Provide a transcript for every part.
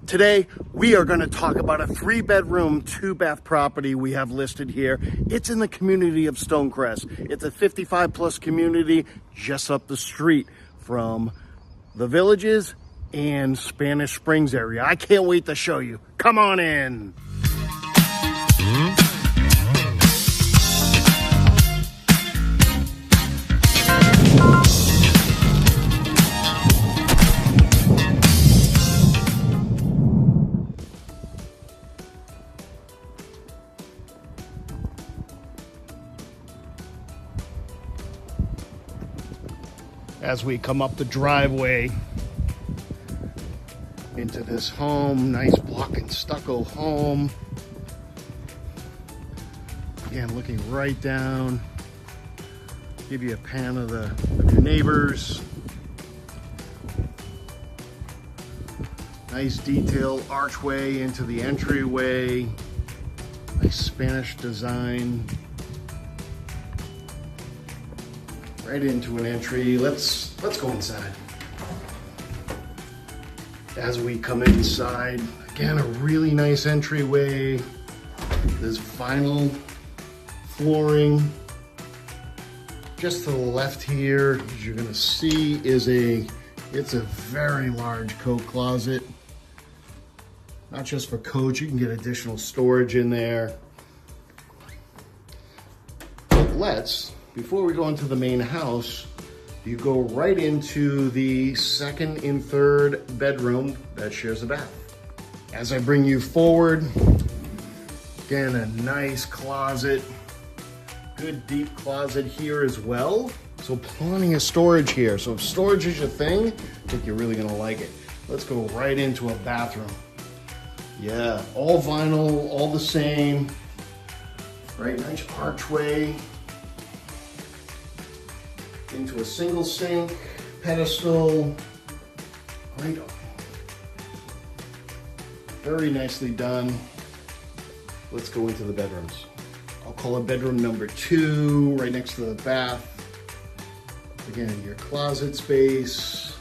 Today, we are going to talk about a 3-bedroom, 2-bath property we have listed here. It's in the community of Stonecrest. It's a 55-plus community just up the street from the Villages and Spanish Springs area. I can't wait to show you. Come on in. As we come up the driveway into this home, nice block and stucco home. Again, looking right down, give you a pan of your neighbors. Nice detail archway into the entryway. Nice Spanish design. Right into an entry. Let's go inside. As we come inside, again, a really nice entryway. This vinyl flooring. Just to the left here, as you're gonna see, it's a very large coat closet. Not just for coats, you can get additional storage in there. But before we go into the main house, you go right into the second and third bedroom that shares a bath. As I bring you forward, again, a nice closet, good deep closet here as well. So plenty of storage here. So if storage is your thing, I think you're really gonna like it. Let's go right into a bathroom. Yeah, all vinyl, all the same. Right, nice archway. Into a single sink, pedestal, right up. Very nicely done. Let's go into the bedrooms. I'll call it bedroom number 2, right next to the bath. Again, your closet space.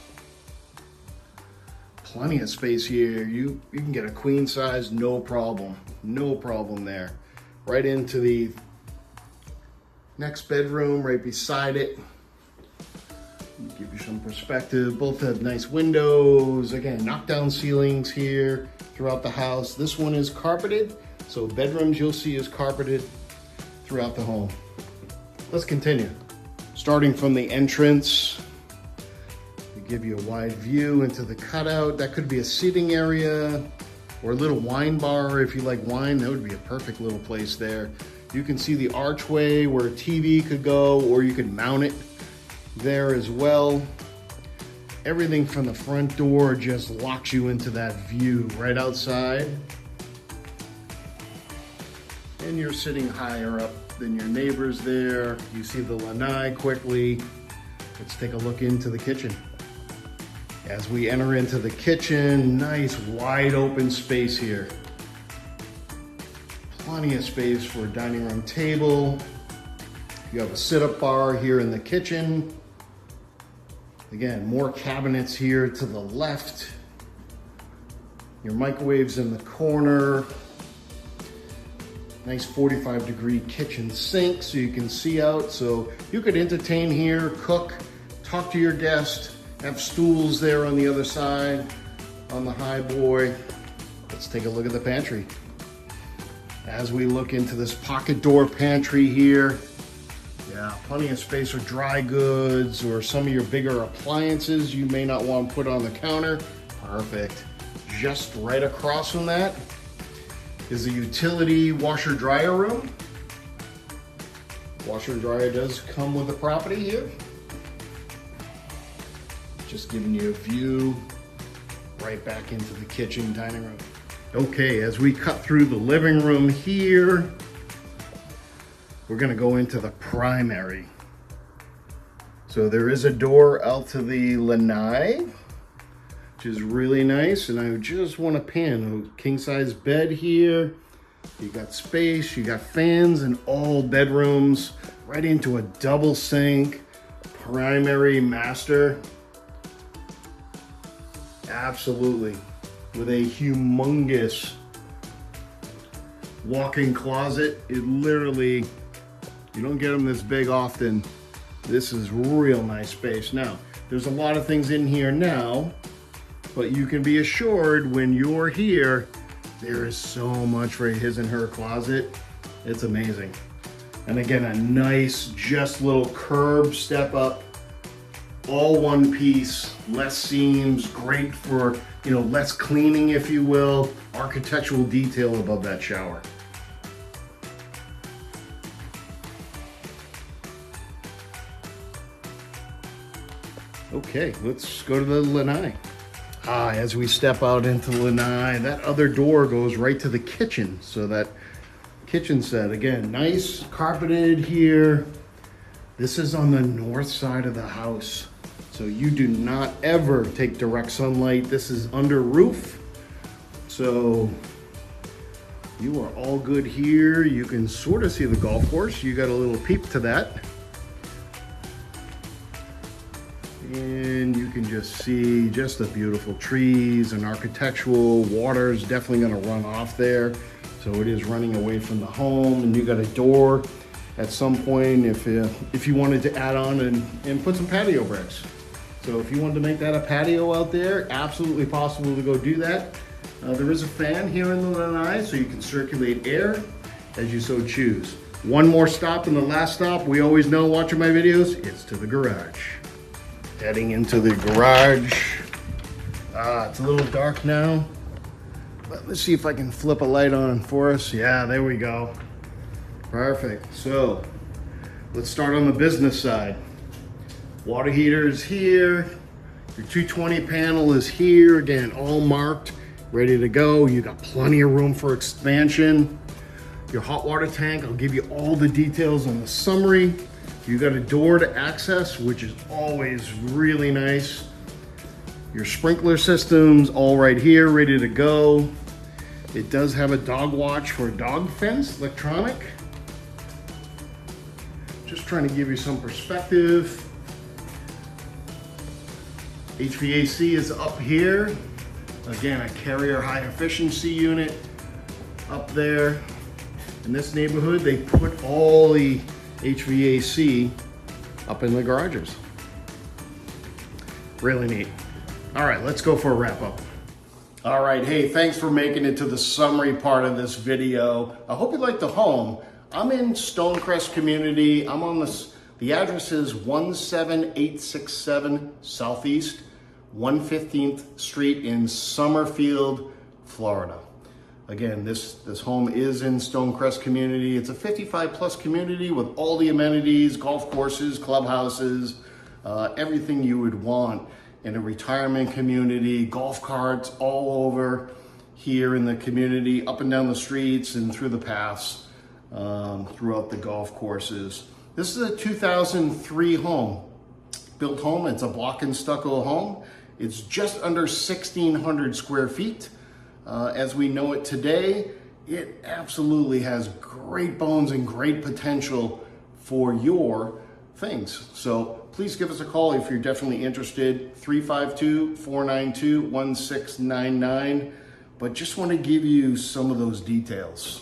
Plenty of space here. You can get a queen size, no problem. No problem there. Right into the next bedroom, right beside it. Give you some perspective. Both have nice windows. Again, knockdown ceilings here throughout the house. This one is carpeted, so bedrooms you'll see is carpeted throughout the home. Let's continue. Starting from the entrance, we give you a wide view into the cutout. That could be a seating area or a little wine bar. If you like wine, that would be a perfect little place there. You can see the archway where a TV could go, or you could mount it there as well. Everything from the front door just locks you into that view right outside. And you're sitting higher up than your neighbors there. You see the lanai quickly. Let's take a look into the kitchen. As we enter into the kitchen, nice wide open space here. Plenty of space for a dining room table. You have a sit-up bar here in the kitchen. Again, more cabinets here to the left. Your microwave's in the corner. Nice 45-degree kitchen sink so you can see out. So you could entertain here, cook, talk to your guest, have stools there on the other side on the high boy. Let's take a look at the pantry. As we look into this pocket door pantry here, yeah, plenty of space for dry goods or some of your bigger appliances you may not want to put on the counter. Perfect. Just right across from that is a utility washer dryer room. Washer and dryer does come with the property here. Just giving you a view right back into the kitchen dining room. Okay, as we cut through the living room here, we're gonna go into the primary. So there is a door out to the lanai, which is really nice. And I just want to pan a king size bed here. You got space, you got fans in all bedrooms, right into a double sink, primary master. Absolutely. with a humongous walk-in closet. It literally, you don't get them this big often. This is real nice space. Now, there's a lot of things in here now, but you can be assured when you're here, there is so much for his and her closet. It's amazing. And again, a nice, just little curb step up, all one piece, less seams, great for, you know, less cleaning, if you will, architectural detail above that shower. Okay, let's go to the lanai. As we step out into the lanai, that other door goes right to the kitchen. So that kitchen set, again, nice carpeted here. This is on the north side of the house. So you do not ever take direct sunlight. This is under roof. So you are all good here. You can sort of see the golf course. You got a little peep to that. And you can just see just the beautiful trees and architectural. Water is definitely gonna run off there. So it is running away from the home, and you got a door at some point if you wanted to add on and put some patio bricks. So if you wanted to make that a patio out there, absolutely possible to go do that. There is a fan here in the lanai, so you can circulate air as you so choose. One more stop, and the last stop, we always know watching my videos, it's to the garage. Heading into the garage. It's a little dark now, but let's see if I can flip a light on for us. Yeah, there we go. Perfect. So let's start on the business side. Water heater is here. Your 220 panel is here. Again, all marked, ready to go. You got plenty of room for expansion. Your hot water tank, I'll give you all the details on the summary. You got a door to access, which is always really nice. Your sprinkler system's all right here, ready to go. It does have a dog watch for a dog fence, electronic. Just trying to give you some perspective. HVAC is up here. Again, a Carrier high efficiency unit up there. In this neighborhood, they put all the HVAC up in the garages. Really neat. All right, let's go for a wrap up. All right, hey, thanks for making it to the summary part of this video. I hope you like the home. I'm in Stonecrest community. I'm on the address is 17867 Southeast 115th Street in Summerfield, Florida. Again, this home is in Stonecrest community. It's a 55+ community with all the amenities, golf courses, clubhouses, everything you would want in a retirement community, golf carts all over here in the community, up and down the streets and through the paths, throughout the golf courses. This is a 2003 built home. It's a block-and-stucco home. It's just under 1,600 square feet. As we know it today, it absolutely has great bones and great potential for your things. So please give us a call if you're definitely interested, 352-492-1699. But just want to give you some of those details.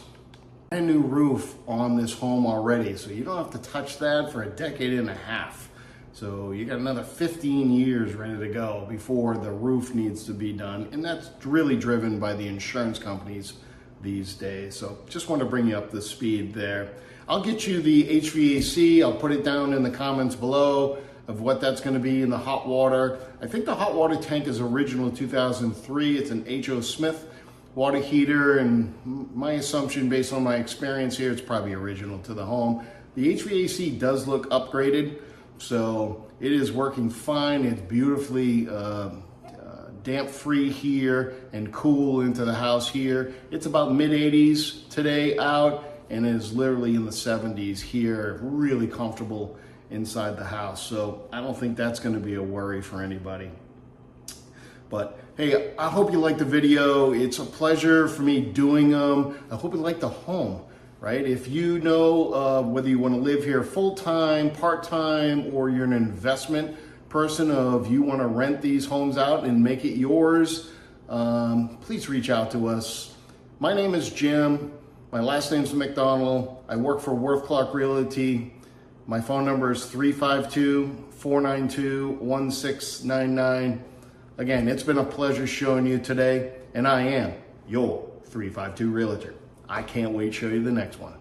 Brand new roof on this home already, so you don't have to touch that for a decade and a half. So you got another 15 years ready to go before the roof needs to be done. And that's really driven by the insurance companies these days. So just want to bring you up to speed there. I'll get you the HVAC. I'll put it down in the comments below of what that's going to be in the hot water. I think the hot water tank is original 2003. It's an H.O. Smith water heater. And my assumption based on my experience here, it's probably original to the home. The HVAC does look upgraded. So it is working fine. It's beautifully damp free here and cool into the house here. It's about mid-80s today out and is literally in the 70s here, really comfortable inside the house. So I don't think that's going to be a worry for anybody. But hey, I hope you liked the video. It's a pleasure for me doing them. I hope you like the home. Right? If you know whether you want to live here full-time, part-time, or you're an investment person of you want to rent these homes out and make it yours, please reach out to us. My name is Jim. My last name's McDonald. I work for Worth Clark Realty. My phone number is 352-492-1699. Again, it's been a pleasure showing you today, and I am your 352 Realtor. I can't wait to show you the next one.